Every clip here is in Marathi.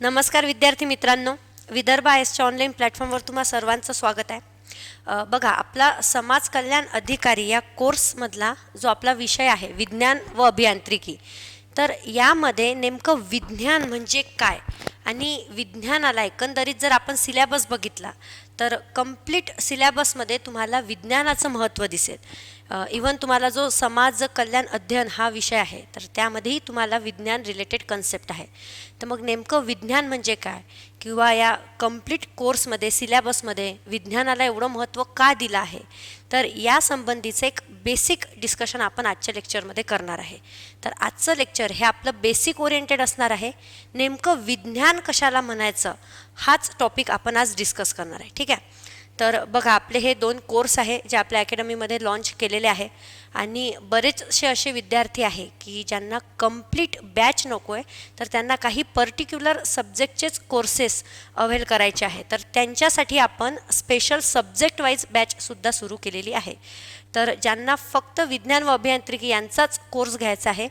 नमस्कार विद्यार्थी मित्रांनो, विदर्भ आयएसच्या ऑनलाईन प्लॅटफॉर्मवर तुम्हा सर्वांचं स्वागत आहे. बघा, आपला समाज कल्याण अधिकारी या कोर्समधला जो आपला विषय आहे विज्ञान व अभियांत्रिकी, तर यामध्ये नेमकं विज्ञान म्हणजे काय आणि विज्ञानाला एकंदरीत जर आपण सिलॅबस बघितला तर कंप्लीट सिलॅबसमध्ये तुम्हाला विज्ञानाचं महत्त्व दिसेल. इवन तुम्हाला जो समाज कल्याण अध्ययन हा विषय आहे तर त्यामध्येही तुम्हाला विज्ञान रिलेटेड कन्सेप्ट आहे. तर मग नेमकं विज्ञान म्हणजे काय किंवा या कंप्लीट कोर्समध्ये सिलॅबसमध्ये विज्ञानाला एवढं महत्त्व का दिलं आहे, तर या संबंधीचं एक बेसिक डिस्कशन आपण आजच्या लेक्चरमध्ये करणार आहे. तर आजचं लेक्चर हे आपलं बेसिक ओरिएंटेड असणार आहे. नेमकं विज्ञान कशाला म्हणायचं हाच टॉपिक आपण आज डिस्कस करणार आहे. ठीक आहे. तर बघा, आपले हे 2 कोर्स आहे जे आपल्या अकॅडमीमध्ये लॉन्च केलेले आहे आणि बरेचसे असे विद्यार्थी आहे की ज्यांना कंप्लीट बॅच नको आहे, तर त्यांना काही पर्टिक्युलर सब्जेक्टचेच कोर्सेस अवेल करायचे आहे. तर त्यांच्यासाठी आपण स्पेशल सब्जेक्ट वाईज बॅचसुद्धा सुरू केलेली आहे. तर ज्यांना फक्त विज्ञान व अभियांत्रिकी यांचाच कोर्स घ्यायचा आहे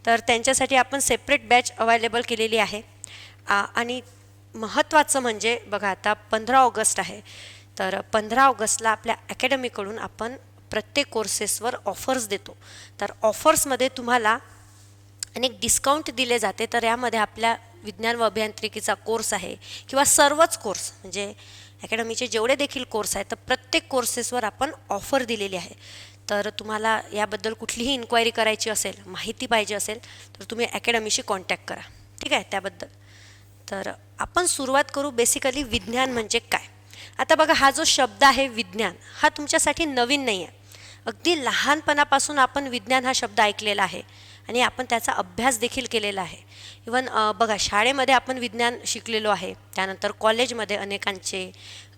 तर त्यांच्यासाठी आपण सेपरेट बॅच अवेलेबल केलेली आहे. आणि महत्त्वाचं म्हणजे बघा, आता 15 ऑगस्ट आहे, तर 15 ऑगस्टला आपल्या अकॅडमीकडून आपण प्रत्येक कोर्सेसवर ऑफर्स देतो. तर ऑफर्समध्ये तुम्हाला अनेक डिस्काउंट दिले जाते. तर यामध्ये आपल्या विज्ञान व अभियांत्रिकीचा कोर्स आहे किंवा सर्वच कोर्स म्हणजे अकॅडमीचे जेवढे देखील कोर्स आहेत तर प्रत्येक कोर्सेसवर आपण ऑफर दिलेली आहे. तर तुम्हाला याबद्दल कुठलीही इन्क्वायरी करायची असेल, माहिती पाहिजे असेल तर तुम्ही अकॅडमीशी कॉन्टॅक्ट करा. ठीक आहे. त्याबद्दल तर आपण सुरुवात करू बेसिकली विज्ञान म्हणजे काय. आता बघा, हा जो शब्द आहे विज्ञान हा तुमच्यासाठी नवीन नाही आहे. अगदी लहानपणापासून आपण विज्ञान हा शब्द ऐकलेला आहे आणि आपण त्याचा अभ्यास देखील केलेला आहे. इवन बघा, शाळेमध्ये आपण विज्ञान शिकलेलो आहे. त्यानंतर कॉलेजमध्ये अनेकांचे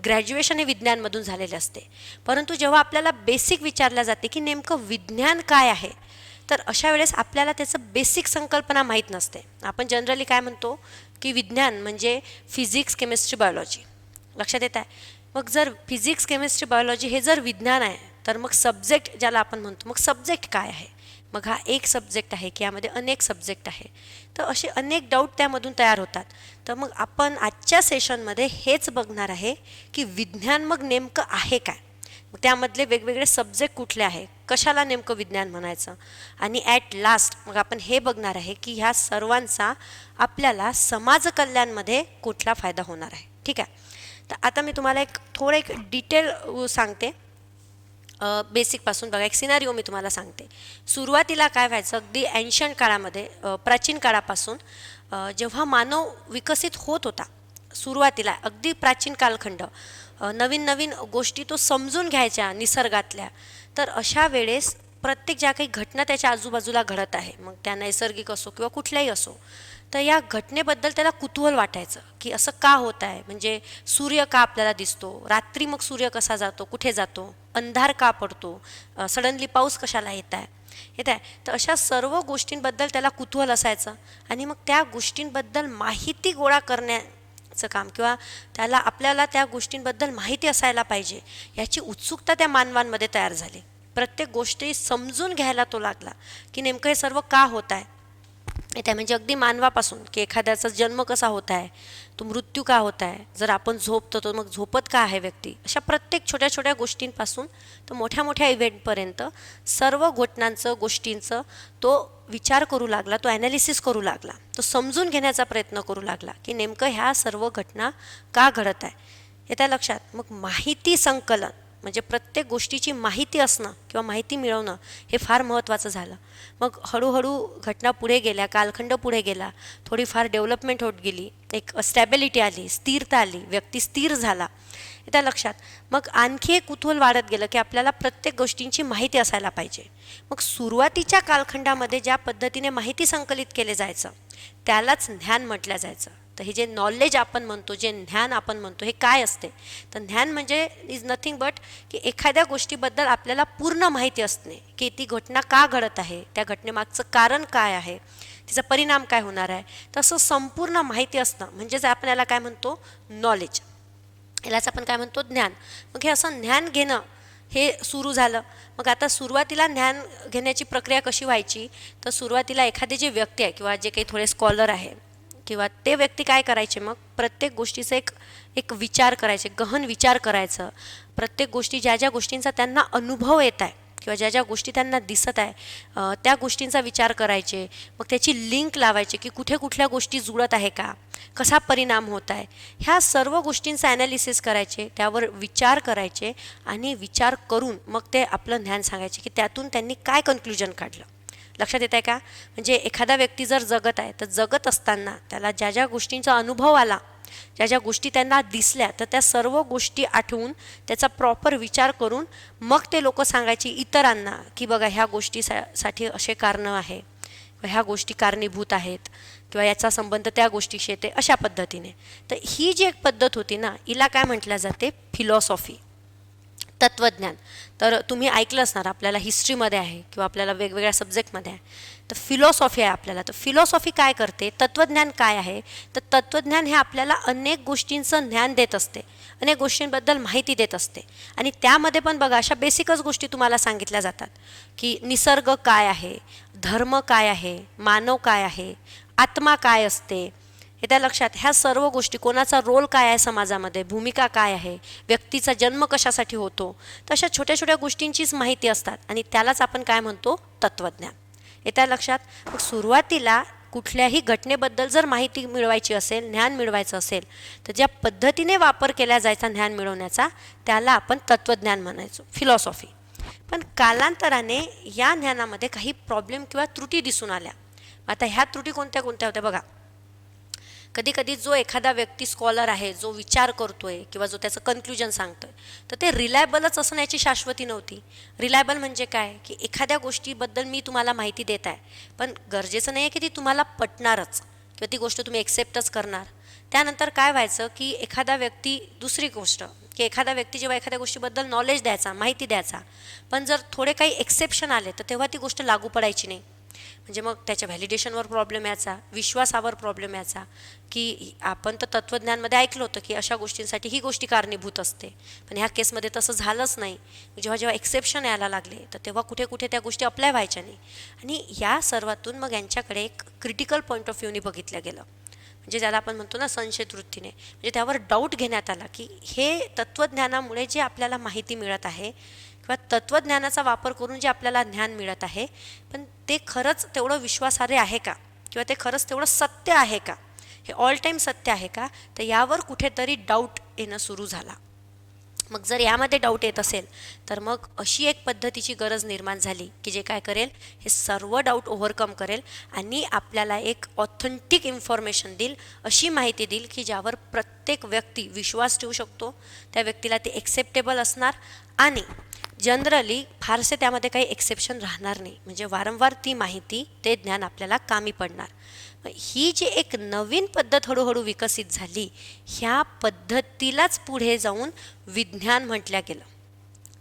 ग्रॅज्युएशन हे विज्ञानमधून झालेले असते. परंतु जेव्हा आपल्याला बेसिक विचारल्या जाते की नेमकं विज्ञान काय आहे, तर अशा वेळेस आपल्याला त्याचं बेसिक संकल्पना माहीत नसते. आपण जनरली काय म्हणतो की विज्ञान म्हणजे फिजिक्स, केमिस्ट्री, बायोलॉजी. लक्षात येत आहे. मग जर फिजिक्स, केमिस्ट्री, बायोलॉजी हे जर विज्ञान आहे तर मग सब्जेक्ट ज्याला आपण म्हणतो, मग सब्जेक्ट काय आहे. मग हा एक सब्जेक्ट आहे की यामध्ये अनेक सब्जेक्ट आहे. तर असे अनेक डाऊट त्यामधून तयार होतात. तर मग आपण आजच्या सेशनमध्ये हेच बघणार आहे की विज्ञान मग नेमकं आहे काय, मग त्यामधले वेगवेगळे सब्जेक्ट कुठले आहे, कशाला नेमकं विज्ञान म्हणायचं, आणि ॲट लास्ट मग आपण हे बघणार आहे की ह्या सर्वांचा आपल्याला समाज कल्याणमध्ये कुठला फायदा होणार आहे. ठीक आहे. तर आता मी तुम्हाला एक डिटेल सांगते. बेसिकपासून बघा, एक सिनारिओ मी तुम्हाला सांगते. सुरुवातीला काय व्हायचं, अगदी एन्शंट काळामध्ये, प्राचीन काळापासून जेव्हा मानव विकसित होत होता, सुरुवातीला अगदी प्राचीन कालखंड, नवीन नवीन गोष्टी तो समजून घ्यायच्या निसर्गातल्या. तर अशा वेळेस प्रत्येक ज्या काही घटना त्याच्या आजूबाजूला घडत आहे, मग त्या नैसर्गिक असो किंवा कुठल्याही असो, तर या घटनेबद्दल त्याला कुतूहल वाटायचं की असं का होत आहे. म्हणजे सूर्य का आपल्याला दिसतो रात्री, मग सूर्य कसा जातो, कुठे जातो, अंधार का पडतो, सडनली पाऊस कशाला येत आहे. तर अशा सर्व गोष्टींबद्दल त्याला कुतूहल असायचं आणि मग त्या गोष्टींबद्दल माहिती गोळा करण्याचं काम किंवा आपल्याला त्या गोष्टींबद्दल माहिती असायला पाहिजे याची उत्सुकता त्या मानवांमध्ये तयार झाली. प्रत्येक गोष्टी समजून घ्यायला तो लागला की नेमकं हे सर्व का होत आहे. म्हणजे अगदी मानवापासून की एखाद्याचा जन्म कसा होत आहे, तो मृत्यू का होत आहे, जर आपण झोपतो तर मग झोपत का आहे व्यक्ती, अशा प्रत्येक छोट्या छोट्या गोष्टींपासून तर मोठ्या मोठ्या इव्हेंटपर्यंत सर्व घटनांचं गोष्टींचं तो विचार करू लागला, तो ॲनालिसिस करू लागला, तो समजून घेण्याचा प्रयत्न करू लागला की नेमकं ह्या सर्व घटना का घडत आहे. हे त्या लक्षात. मग माहिती संकलन म्हणजे प्रत्येक गोष्टीची माहिती असणं किंवा माहिती मिळवणं हे फार महत्त्वाचं झालं. मग हळूहळू घटना पुढे गेल्या, कालखंड पुढे गेला, थोडीफार डेव्हलपमेंट होत गेली, एक स्टॅबिलिटी आली, स्थिरता आली, व्यक्ती स्थिर झाला. त्या लक्षात. मग आणखी एक कुतूहल वाढत गेलं की आपल्याला प्रत्येक गोष्टींची माहिती असायला पाहिजे. मग सुरुवातीच्या कालखंडामध्ये ज्या पद्धतीने माहिती संकलित केले जायचं त्यालाच ज्ञान म्हटलं जायचं. तर हे जे नॉलेज आपण म्हणतो, जे ज्ञान आपण म्हणतो, हे काय असते. तर ज्ञान म्हणजे इज नथिंग बट की एखाद्या गोष्टीबद्दल आपल्याला पूर्ण माहिती असणे की ती घटना का घडत आहे, त्या घटनेमागचं कारण काय आहे, तिचा परिणाम काय होणार आहे. तसं संपूर्ण माहिती असणं म्हणजेच आपण याला काय म्हणतो, नॉलेज. यालाच आपण काय म्हणतो, ज्ञान. मग हे असं ज्ञान घेणं हे सुरू झालं. मग आता सुरुवातीला ज्ञान घेण्याची प्रक्रिया कशी व्हायची, तर सुरुवातीला एखादी जी व्यक्ती आहे किंवा जे काही थोडे स्कॉलर आहे किंवा ते व्यक्ती काय करायचे, मग प्रत्येक गोष्टीचा एक एक विचार करायचे, गहन विचार करायचं. प्रत्येक गोष्टी ज्या ज्या गोष्टींचा त्यांना अनुभव येत आहे किंवा ज्या ज्या गोष्टी त्यांना दिसत आहे त्या गोष्टींचा विचार करायचे. मग त्याची लिंक लावायचे की कुठे कुठल्या गोष्टी जुळत आहे का, कसा परिणाम होत आहे, ह्या सर्व गोष्टींचा ॲनालिसिस करायचे, त्यावर विचार करायचे आणि विचार करून मग ते आपलं ज्ञान सांगायचे की त्यातून त्यांनी काय कन्क्लुजन काढलं. लक्षात येत आहे का? म्हणजे एखादा व्यक्ती जर जगत आहे तर जगत असताना त्याला ज्या ज्या गोष्टींचा अनुभव आला, ज्या ज्या गोष्टी त्यांना दिसल्या, तर त्या सर्व गोष्टी आठवून त्याचा प्रॉपर विचार करून मग ते लोक सांगायची इतरांना की बघा ह्या गोष्टीसाठी असे कारणं आहे, ह्या गोष्टी कारणीभूत आहेत किंवा याचा संबंध त्या गोष्टीशी येते, अशा पद्धतीने. तर ही जी एक पद्धत होती ना, हिला काय म्हटलं जाते, फिलॉसॉफी, तत्त्वज्ञान. तर तुम्ही ऐकलं असणार, आपल्याला हिस्ट्रीमध्ये आहे किंवा आपल्याला वेगवेगळ्या सब्जेक्टमध्ये आहे, तर फिलॉसॉफी आहे आपल्याला. तर फिलॉसॉफी काय करते, तत्त्वज्ञान काय आहे, तर तत्त्वज्ञान हे आपल्याला अनेक गोष्टींचं ज्ञान देत असते, अनेक गोष्टींबद्दल माहिती देत असते. आणि त्यामध्ये पण बघा अशा बेसिकच गोष्टी तुम्हाला सांगितल्या जातात की निसर्ग काय आहे, धर्म काय आहे, मानव काय आहे, आत्मा काय असते, हे त्या लक्षात. ह्या सर्व गोष्टी, कोणाचा रोल काय आहे समाजामध्ये, भूमिका काय आहे, व्यक्तीचा जन्म कशासाठी होतो, तशा छोट्या छोट्या गोष्टींचीच माहिती असतात आणि त्यालाच आपण काय म्हणतो, तत्त्वज्ञान. हे त्या लक्षात. मग सुरुवातीला कुठल्याही घटनेबद्दल जर माहिती मिळवायची असेल, ज्ञान मिळवायचं असेल, तर ज्या पद्धतीने वापर केला जायचा ज्ञान मिळवण्याचा, त्याला आपण तत्त्वज्ञान म्हणायचो, फिलॉसॉफी. पण कालांतराने या ज्ञानामध्ये काही प्रॉब्लेम किंवा त्रुटी दिसून आल्या. आता ह्या त्रुटी कोणत्या कोणत्या होत्या बघा. कधी कधी जो एखादा व्यक्ती स्कॉलर आहे, जो विचार करतोय किंवा जो त्याचं कन्क्लुजन सांगतोय, तर ते रिलायबलच असण्याची शाश्वती नव्हती. रिलायबल म्हणजे काय, की एखाद्या गोष्टीबद्दल मी तुम्हाला माहिती देत आहे, पण गरजेचं नाही आहे की ती तुम्हाला पटणारच किंवा ती गोष्ट तुम्ही एक्सेप्टच करणार. त्यानंतर काय व्हायचं की एखादा व्यक्ती, दुसरी गोष्ट की एखादा व्यक्ती जेव्हा एखाद्या गोष्टीबद्दल नॉलेज द्यायचा, माहिती द्यायचा, पण जर थोडे काही एक्सेप्शन आले तर तेव्हा ती गोष्ट लागू पडायची नाही. म्हणजे मग त्याच्या व्हॅलिडेशनवर प्रॉब्लेम यायचा, विश्वासावर प्रॉब्लेम यायचा, की आपण तर तत्त्वज्ञानमध्ये ऐकलं होतं की अशा गोष्टींसाठी ही गोष्टी कारणीभूत असते, पण ह्या केसमध्ये तसं झालंच नाही. जेव्हा जेव्हा एक्सेप्शन यायला लागले तर तेव्हा कुठे कुठे त्या गोष्टी अप्लाय व्हायच्या नाही. आणि या सर्वातून मग यांच्याकडे एक क्रिटिकल पॉईंट ऑफ व्ह्यूने बघितलं गेलं, म्हणजे ज्याला आपण म्हणतो ना संशयित वृत्तीने. म्हणजे त्यावर डाऊट घेण्यात आला की हे तत्त्वज्ञानामुळे जे आपल्याला माहिती मिळत आहे किंवा तत्त्वज्ञानाचा वापर करून जे आपल्याला ज्ञान मिळत आहे, पण ते खरंच तेवढं विश्वासार्ह आहे का, किंवा ते खरंच तेवढं सत्य आहे का, हे ऑल टाईम सत्य आहे का, तर यावर कुठेतरी डाऊट येणं सुरू झाला. मग जर यामध्ये डाऊट येत असेल तर मग अशी एक पद्धतीची गरज निर्माण झाली की जे काय करेल, हे सर्व डाऊट ओव्हरकम करेल आणि आपल्याला एक ऑथेंटिक इन्फॉर्मेशन देईल, अशी माहिती देईल की ज्यावर प्रत्येक व्यक्ती विश्वास ठेवू शकतो, त्या व्यक्तीला ते एक्सेप्टेबल असणार आणि जनरली फारसे त्यामध्ये काही एक्सेप्शन राहणार नाही. म्हणजे वारंवार ती माहिती, ते ज्ञान आपल्याला कामी पडणार. ही जी एक नवीन पद्धत हळूहळू विकसित झाली, ह्या पद्धतीलाच पुढे जाऊन विज्ञान म्हटलं गेलं.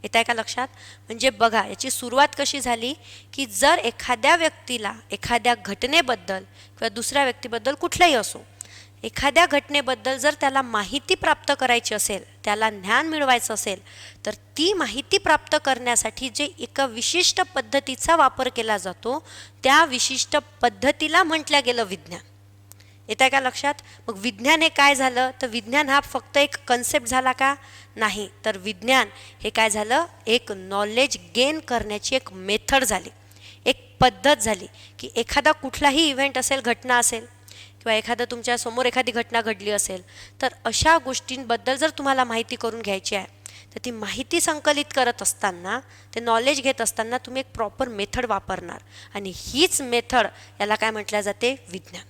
येत आहे का लक्षात? म्हणजे बघा याची सुरुवात कशी झाली, की जर एखाद्या व्यक्तीला एखाद्या घटनेबद्दल किंवा दुसऱ्या व्यक्तीबद्दल कुठलाही असो, एखाद्या घटनेबद्दल जर त्याला माहिती प्राप्त करायची असेल, त्याला ज्ञान मिळवायचं असेल, तर ती माहिती प्राप्त करण्यासाठी जे एका विशिष्ट पद्धतीचा वापर केला जातो, त्या विशिष्ट पद्धतीला म्हटलं गेलं विज्ञान. येत आहे का लक्षात? मग विज्ञान हे काय झालं, तर विज्ञान हा फक्त एक कन्सेप्ट झाला का? नाही, तर विज्ञान हे काय झालं, एक नॉलेज गेन करण्याची एक मेथड झाली, एक पद्धत झाली. की एखादा कुठलाही इव्हेंट असेल, घटना असेल किंवा एखादं तुमच्या समोर एखादी घटना घडली असेल, तर अशा गोष्टींबद्दल जर तुम्हाला माहिती करून घ्यायची आहे, तर ती माहिती संकलित करत असताना, ते नॉलेज घेत असताना तुम्ही एक प्रॉपर मेथड वापरणार आणि हीच मेथड याला काय म्हटलं जाते, विज्ञान.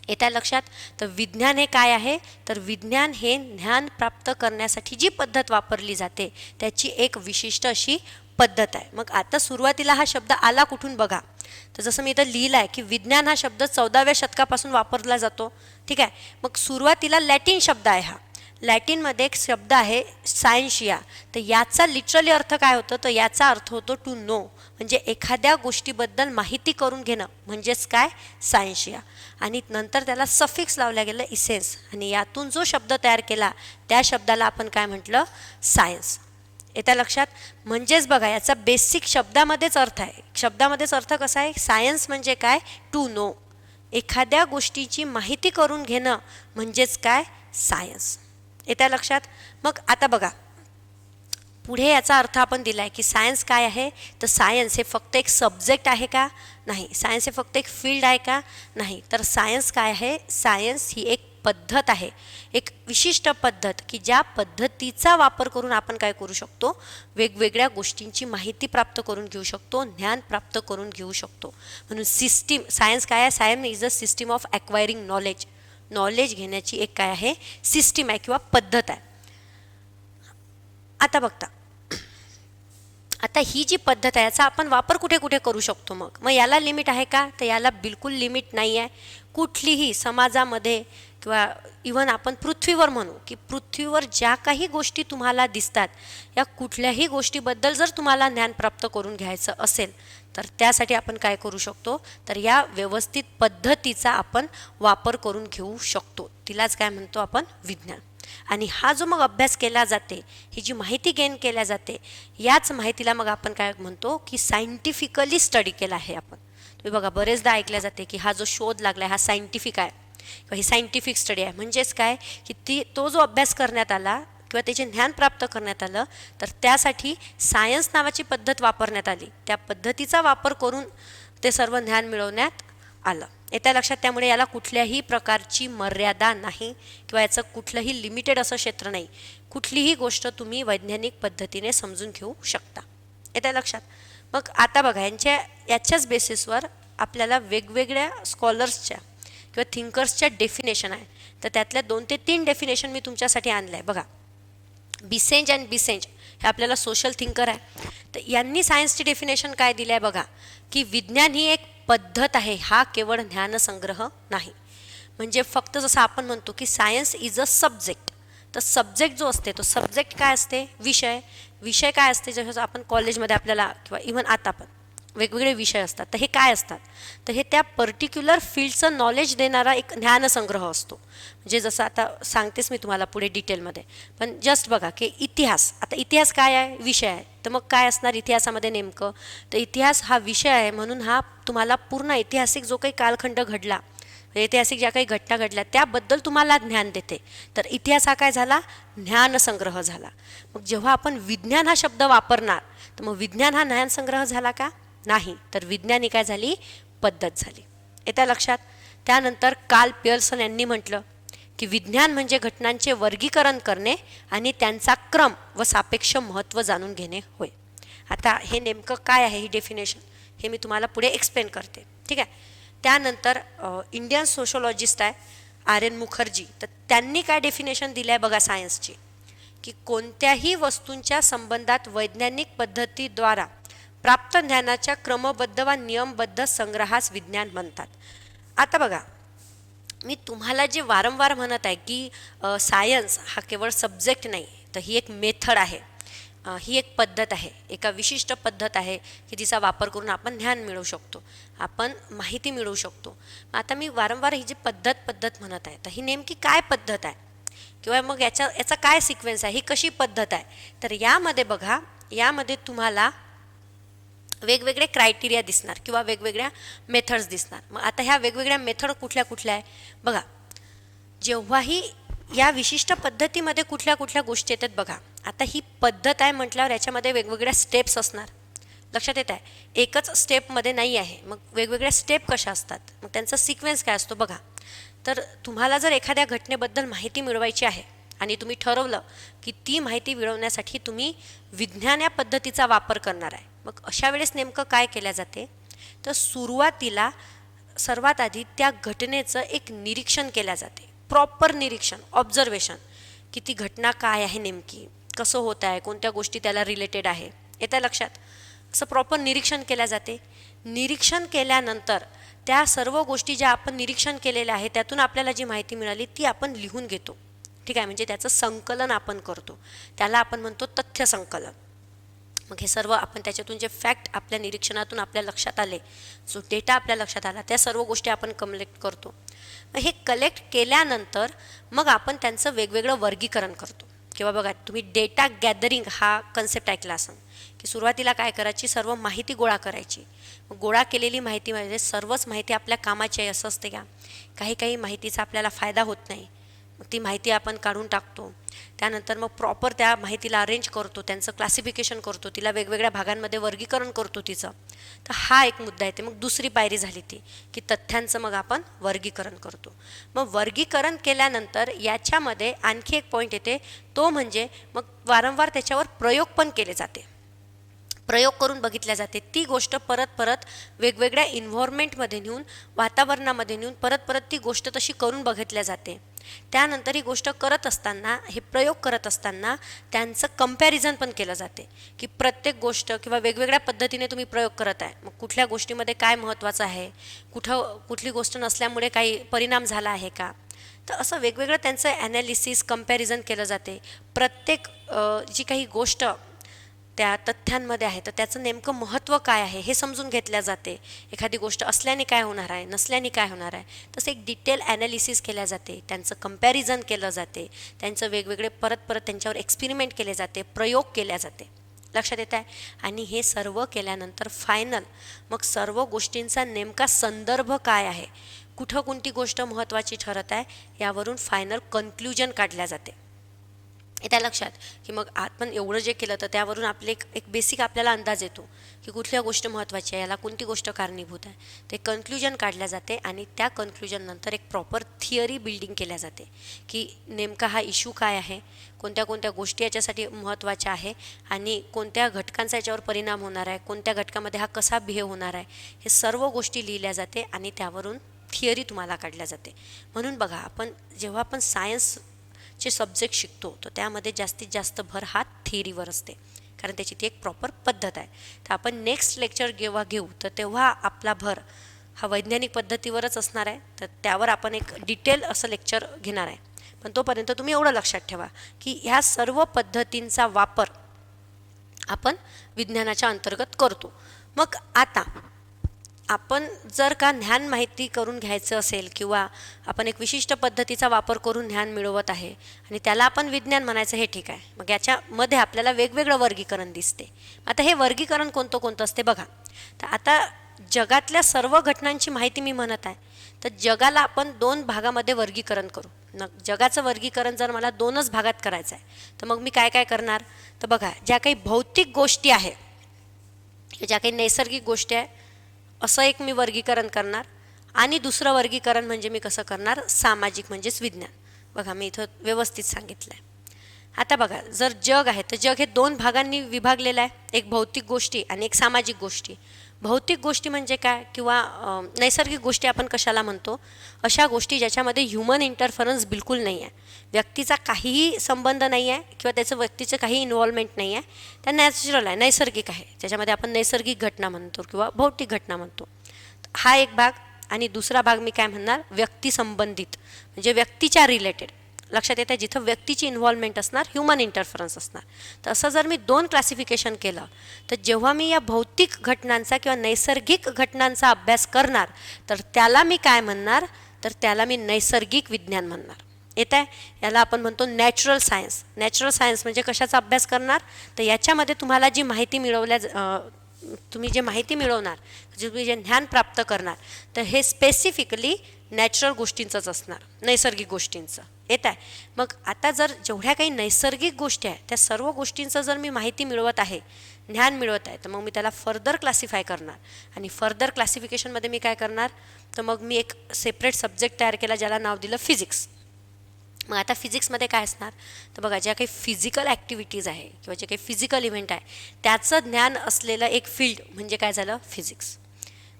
येत्या लक्षात? तर विज्ञान हे काय आहे, तर विज्ञान हे ज्ञान प्राप्त करण्यासाठी जी पद्धत वापरली जाते त्याची एक विशिष्ट अशी पद्धत आहे. मग आता सुरुवातीला हा शब्द आला कुठून बघा. तर जसं मी इथं लिहिलं आहे की विज्ञान हा शब्द 14व्या शतकापासून वापरला जातो. ठीक आहे. मग सुरुवातीला लॅटिन शब्द आहे हा. लॅटिनमध्ये एक शब्द आहे सायन्शिया. तर याचा लिटरली अर्थ काय होतं, तर याचा अर्थ होतो टू नो, म्हणजे एखाद्या गोष्टीबद्दल माहिती करून घेणं म्हणजेच काय, सायन्शिया. आणि नंतर त्याला सफिक्स लावल्या गेलं इसेन्स, आणि यातून जो शब्द तयार केला त्या शब्दाला आपण काय म्हटलं, सायन्स. येत्या लक्षात? म्हणजेच बघा याचा बेसिक शब्दामध्येच अर्थ आहे. शब्दामध्येच अर्थ कसा आहे, सायन्स म्हणजे काय, टू नो, एखाद्या गोष्टीची माहिती करून घेणं म्हणजेच काय? सायन्स. येत्या लक्षात? मग आता बघा, पुढे याचा अर्थ आपण दिला आहे की सायन्स काय आहे? तर सायन्स हे फक्त एक सब्जेक्ट आहे का? नाही. सायन्स हे फक्त एक फील्ड आहे का? नाही. तर सायन्स काय आहे? सायन्स ही एक पद्धत आहे, एक विशिष्ट पद्धत की ज्या पद्धतीचा वापर करून आपण काय करू शकतो? वेगवेगळ्या गोष्टींची माहिती प्राप्त करून घेऊ शकतो, ज्ञान प्राप्त करून घेऊ शकतो. म्हणून सिस्टीम, सायन्स काय आहे? Science is a system of acquiring knowledge. Knowledge घेण्याची एक काय आहे? सिस्टीम आहे किंवा पद्धत आहे. आता बघता, आता ही जी पद्धत आहे याचा आपण वापर कुठे कुठे करू शकतो? मग याला लिमिट आहे का? तर याला बिलकुल लिमिट नाही आहे. कुठलीही समाजामध्ये किंवा इव्हन आपण पृथ्वीवर म्हणू की पृथ्वीवर ज्या काही गोष्टी तुम्हाला दिसतात, या कुठल्याही गोष्टीबद्दल जर तुम्हाला ज्ञान प्राप्त करून घ्यायचं असेल तर त्यासाठी आपण काय करू शकतो? तर या व्यवस्थित पद्धतीचा आपण वापर करून घेऊ शकतो. तिलाच काय म्हणतो आपण? विज्ञान. आणि हा जो मग अभ्यास केला जाते, ही जी माहिती गेन केल्या जाते, याच माहितीला मग आपण काय म्हणतो? की सायंटिफिकली स्टडी केला आहे आपण. तुम्ही बघा, बरेचदा ऐकल्या जाते की हा जो शोध लागला हा सायंटिफिक आहे किंवा ही सायंटिफिक स्टडी आहे. म्हणजेच काय? की तो जो अभ्यास करण्यात आला किंवा त्याचे ज्ञान प्राप्त करण्यात आलं, तर त्यासाठी सायन्स नावाची पद्धत वापरण्यात आली. त्या पद्धतीचा वापर करून ते सर्व ज्ञान मिळवण्यात आलं. येत्या लक्षात? त्यामुळे याला कुठल्याही प्रकारची मर्यादा नाही किंवा याचं कुठलंही लिमिटेड असं क्षेत्र नाही. कुठलीही गोष्ट तुम्ही वैज्ञानिक पद्धतीने समजून घेऊ शकता. येत्या लक्षात? मग आता बघा, याच्याच बेसिसवर आपल्याला वेगवेगळ्या स्कॉलर्सच्या किंवा थिंकर्सच्या डेफिनेशन आहे. तर त्यातल्या 2 ते 3 डेफिनेशन मी तुमच्यासाठी आणलं आहे. बघा, बिसेंज अँड बिसेंज हे आपल्याला सोशल थिंकर आहे. तर यांनी सायन्सची डेफिनेशन काय दिली आहे? बघा, की विज्ञान ही एक पद्धत आहे, हा केवळ ज्ञानसंग्रह नाही. म्हणजे फक्त जसं आपण म्हणतो की सायन्स इज अ सब्जेक्ट, तर सब्जेक्ट जो असते तो सब्जेक्ट काय असते? विषय. विषय काय असते? जसं आपण कॉलेजमध्ये आपल्याला किंवा इव्हन आता पण वेगवेगळे विषय असतात. तर हे काय असतात? तर हे त्या पर्टिक्युलर फील्डचं नॉलेज देणारा एक ज्ञानसंग्रह असतो. म्हणजे जसं आता सांगतेच मी तुम्हाला पुढे डिटेलमध्ये, पण जस्ट बघा की इतिहास. आता इतिहास काय आहे? विषय आहे. तर मग काय असणार इतिहासामध्ये नेमकं? तर इतिहास हा विषय आहे, म्हणून हा तुम्हाला पूर्ण ऐतिहासिक जो काही कालखंड घडला, ऐतिहासिक ज्या काही घटना घडल्या त्याबद्दल तुम्हाला ज्ञान देते. तर इतिहास हा काय झाला? ज्ञानसंग्रह झाला. मग जेव्हा आपण विज्ञान हा शब्द वापरणार, तर मग विज्ञान हा ज्ञानसंग्रह झाला का? नाही. तर विज्ञान काय झाली? पद्धत झाली. येत्या लक्षात? त्यानंतर कार्ल पियर्सन यांनी म्हटलं की विज्ञान म्हणजे घटनांचे वर्गीकरण करणे आणि त्यांचा क्रम व सापेक्ष महत्त्व जाणून घेणे होय. आता हे नेमकं काय आहे ही डेफिनेशन, हे मी तुम्हाला पुढे एक्सप्लेन करते. ठीक आहे? त्यानंतर इंडियन सोशोलॉजिस्ट आहे R.N. मुखर्जी. तर त्यांनी काय डेफिनेशन दिलं आहे बघा सायन्सची, की कोणत्याही वस्तूंच्या संबंधात वैज्ञानिक पद्धतीद्वारा प्राप्त ज्ञानाच्या क्रमबद्ध व नियमबद्ध संग्रहास विज्ञान म्हणतात. आता बघा, मी तुम्हाला जे वारंवार म्हणत आहे की सायन्स हा केवळ सब्जेक्ट नाही, तर ही एक मेथड आहे, ही एक पद्धत आहे, एका विशिष्ट पद्धत आहे की तिचा वापर करून आपण ज्ञान मिळवू शकतो, आपण माहिती मिळवू शकतो. आता मी वारंवार ही जी पद्धत म्हणत आहे, तर ही नेमकी काय पद्धत आहे किंवा मग याचा काय सिक्वेन्स आहे, ही कशी पद्धत आहे? तर यामध्ये बघा, यामध्ये तुम्हाला वेगवेगळे क्रायटेरिया दिसणार किंवा वेगवेगळ्या मेथड्स दिसणार. मग आता ह्या वेगवेगळ्या मेथड कुठल्या कुठल्या आहे? बघा, जेव्हाही या विशिष्ट पद्धतीमध्ये कुठल्या कुठल्या गोष्टी येतात बघा. आता ही पद्धत आहे म्हटल्यावर याच्यामध्ये वेगवेगळ्या स्टेप्स असणार. लक्षात येत आहे? एकच स्टेपमध्ये नाही आहे. मग वेगवेगळ्या स्टेप कशा असतात, मग त्यांचा सिक्वेन्स काय असतो बघा. तर तुम्हाला जर एखाद्या घटनेबद्दल माहिती मिळवायची आहे आणि तुम्ही ठरवलं की ती माहिती मिळवण्यासाठी तुम्ही विज्ञान या पद्धतीचा वापर करणार आहे, मग अशा वेळेस नेमकं काय केल्या जाते? तर सुरुवातीला सर्वात आधी त्या घटनेचं एक निरीक्षण केल्या जाते, प्रॉपर निरीक्षण, ऑब्झर्वेशन, की ती घटना काय आहे नेमकी, कसं होत आहे, कोणत्या गोष्टी त्याला रिलेटेड आहे, येत्या लक्षात? असं प्रॉपर निरीक्षण केल्या जाते. निरीक्षण केल्यानंतर त्या सर्व गोष्टी ज्या आपण निरीक्षण केलेल्या आहे त्यातून आपल्याला जी माहिती मिळाली ती आपण लिहून घेतो. ठीक आहे? म्हणजे त्याचं संकलन आपण करतो, त्याला आपण म्हणतो तथ्य संकलन. मग हे सर्व आपण त्याच्यातून जे फॅक्ट आपल्या निरीक्षणातून आपल्या लक्षात आले, जो डेटा आपल्या लक्षात आला, त्या सर्व गोष्टी आपण कलेक्ट करतो. मग हे कलेक्ट केल्यानंतर मग आपण त्यांचं वेगवेगळं वर्गीकरण करतो. किंवा बघा, तुम्ही डेटा गॅदरिंग हा कन्सेप्ट ऐकला असेल. की सुरुवातीला काय करायची, सर्व माहिती गोळा करायची. मग गोळा केलेली माहिती म्हणजे सर्वच माहिती आपल्या कामाची आहे असं असते का? काही काही माहितीचा आपल्याला फायदा होत नाही, मग ती माहिती आपण काढून टाकतो. त्यानंतर मग प्रॉपर त्या माहितीला अरेंज करतो, त्यांचं क्लासिफिकेशन करतो, तिला वेगवेगळ्या भागांमध्ये वर्गीकरण करतो तिचं. तर हा एक मुद्दा येते. मग दुसरी पायरी झाली ती की तथ्यांचं मग आपण वर्गीकरण करतो. मग वर्गीकरण केल्यानंतर याच्यामध्ये आणखी एक पॉईंट येते, तो म्हणजे मग वारंवार त्याच्यावर प्रयोग पण केले जाते. प्रयोग करून बघितल्या जाते. ती गोष्ट परत परत वेगवेगळ्या इन्व्हायरमेंटमध्ये नेऊन, वातावरणामध्ये नेऊन परत परत ती गोष्ट तशी करून बघितल्या जाते. त्यानंतर ही गोष्ट करत असताना, हे प्रयोग करत असताना त्यांचं कंपॅरिझन पण केलं जाते की प्रत्येक गोष्ट किंवा वेगवेगळ्या पद्धतीने तुम्ही प्रयोग करत आहे, मग कुठल्या गोष्टीमध्ये काय महत्त्वाचं आहे, कुठली गोष्ट नसल्यामुळे काही परिणाम झाला आहे का. तर असं वेगवेगळं त्यांचं ॲनालिसिस, कंपॅरिझन केलं जाते. प्रत्येक जी काही गोष्ट त्या तथ्यांमध्ये आहे तर त्याचं नेमकं महत्त्व काय आहे हे समजून घेतल्या जाते. एखादी गोष्ट असल्याने काय होणार आहे, नसल्याने काय होणार आहे, तसं एक डिटेल ॲनालिसिस केल्या जाते, त्यांचं कंपॅरिझन केलं जाते, त्यांचं वेगवेगळे परत परत त्यांच्यावर एक्सपेरिमेंट केले जाते, प्रयोग केल्या जाते. लक्षात येत आहे. आणि हे सर्व केल्यानंतर फायनल मग सर्व गोष्टींचा नेमका संदर्भ काय आहे, कुठं कोणती गोष्ट महत्त्वाची ठरत आहे, यावरून फायनल कन्क्ल्युजन काढल्या जाते. त्या लक्षात की मग आपण एवढं जे केलं तर त्यावरून आपले एक बेसिक आपल्याला अंदाज येतो की कुठल्या गोष्ट महत्त्वाची आहे, याला कोणती गोष्ट कारणीभूत आहे. ते कन्क्ल्युजन काढल्या जाते आणि त्या कन्क्ल्युजननंतर एक प्रॉपर थिअरी बिल्डिंग केल्या जाते की नेमका हा इश्यू काय आहे, कोणत्या कोणत्या गोष्टी याच्यासाठी महत्त्वाच्या आहे आणि कोणत्या घटकांचा याच्यावर परिणाम होणार आहे, कोणत्या घटकामध्ये हा कसा बिहेव होणार आहे, हे सर्व गोष्टी लिहिल्या जाते आणि त्यावरून थिअरी तुम्हाला काढल्या जाते. म्हणून बघा, आपण जेव्हा आपण सायन्सचे सब्जेक्ट शिकतो तर त्यामध्ये जास्तीत जास्त भर हा थिअरीवर असते, कारण त्याची ती एक प्रॉपर पद्धत आहे. तर आपण नेक्स्ट लेक्चर जेव्हा घेऊ तर तेव्हा आपला भर हा वैज्ञानिक पद्धतीवरच असणार आहे. तर त्यावर आपण एक डिटेल असं लेक्चर घेणार आहे. पण तोपर्यंत तुम्ही एवढं लक्षात ठेवा की ह्या सर्व पद्धतींचा वापर आपण विज्ञानाच्या अंतर्गत करतो. मग आता आपण जर का ज्ञान माहिती करून घ्यायचं असेल किंवा आपण एक विशिष्ट पद्धतीचा वापर करून ज्ञान मिळवत आहे आणि त्याला आपण विज्ञान म्हणायचं, हे ठीक आहे. मग याच्यामध्ये आपल्याला वेगवेगळं वर्गीकरण दिसते. आता हे वर्गीकरण कोणतं कोणतं असते बघा. तर आता जगातल्या सर्व घटनांची माहिती मी म्हणत आहे, तर जगाला आपण 2 भागामध्ये वर्गीकरण करू. मग जगाचं वर्गीकरण जर मला 2च भागात करायचं आहे तर मग मी काय काय करणार, तर बघा, ज्या काही भौतिक गोष्टी आहे, ज्या काही नैसर्गिक गोष्टी आहे, असं एक मी वर्गीकरण करणार. आणि दुसरं वर्गीकरण म्हणजे मी कसं करणार, सामाजिक म्हणजेच विज्ञान. बघा, मी इथं व्यवस्थित सांगितलं आहे. आता बघा, जर जग आहे तर जग हे 2 भागांनी विभागलेलं आहे, एक भौतिक गोष्टी आणि एक सामाजिक गोष्टी. भौतिक गोष्टी म्हणजे काय, किंवा नैसर्गिक गोष्टी आपण कशाला म्हणतो, अशा गोष्टी ज्याच्यामध्ये ह्युमन इंटरफरन्स बिलकुल नाही आहे, व्यक्तीचा काहीही संबंध नाही आहे किंवा त्याचं व्यक्तीचं काही इन्व्हॉल्वमेंट नाही आहे, त्या नॅचरल आहे, नैसर्गिक आहे. त्याच्यामध्ये आपण नैसर्गिक घटना म्हणतो किंवा भौतिक घटना म्हणतो. हा एक भाग. आणि दुसरा भाग मी काय म्हणणार, व्यक्ती संबंधित, म्हणजे व्यक्तीच्या रिलेटेड. लक्षात येतं, जिथं व्यक्तीची इन्व्हॉल्वमेंट असणार, ह्युमन इंटरफरन्स असणार. तर असं जर मी 2 क्लासिफिकेशन केलं तर जेव्हा मी या भौतिक घटनांचा किंवा नैसर्गिक घटनांचा अभ्यास करणार तर त्याला मी काय म्हणणार, तर त्याला मी नैसर्गिक विज्ञान म्हणणार. येत आहे. याला आपण म्हणतो नॅचरल सायन्स. नॅचरल सायन्स म्हणजे कशाचा अभ्यास करणार, तर याच्यामध्ये तुम्हाला जी माहिती तुम्ही जे माहिती मिळवणार, तुम्ही जे ज्ञान प्राप्त करणार, तर हे स्पेसिफिकली नॅचरल गोष्टींचंच असणार, नैसर्गिक गोष्टींचं. येत आहे. मग आता जर जेवढ्या काही नैसर्गिक गोष्टी आहेत त्या सर्व गोष्टींचं जर मी माहिती मिळवत आहे, ज्ञान मिळवत आहे, तर मग मी त्याला फर्दर क्लासिफाय करणार. आणि फर्दर क्लासिफिकेशनमध्ये मी काय करणार, तर मग मी एक सेपरेट सब्जेक्ट तयार केला ज्याला नाव दिलं फिजिक्स. मग आता फिजिक्समध्ये काय असणार, तर बघा, ज्या काही फिजिकल ॲक्टिव्हिटीज आहे किंवा जे काही फिजिकल इव्हेंट आहे त्याचं ज्ञान असलेलं एक फील्ड म्हणजे काय झालं, फिजिक्स.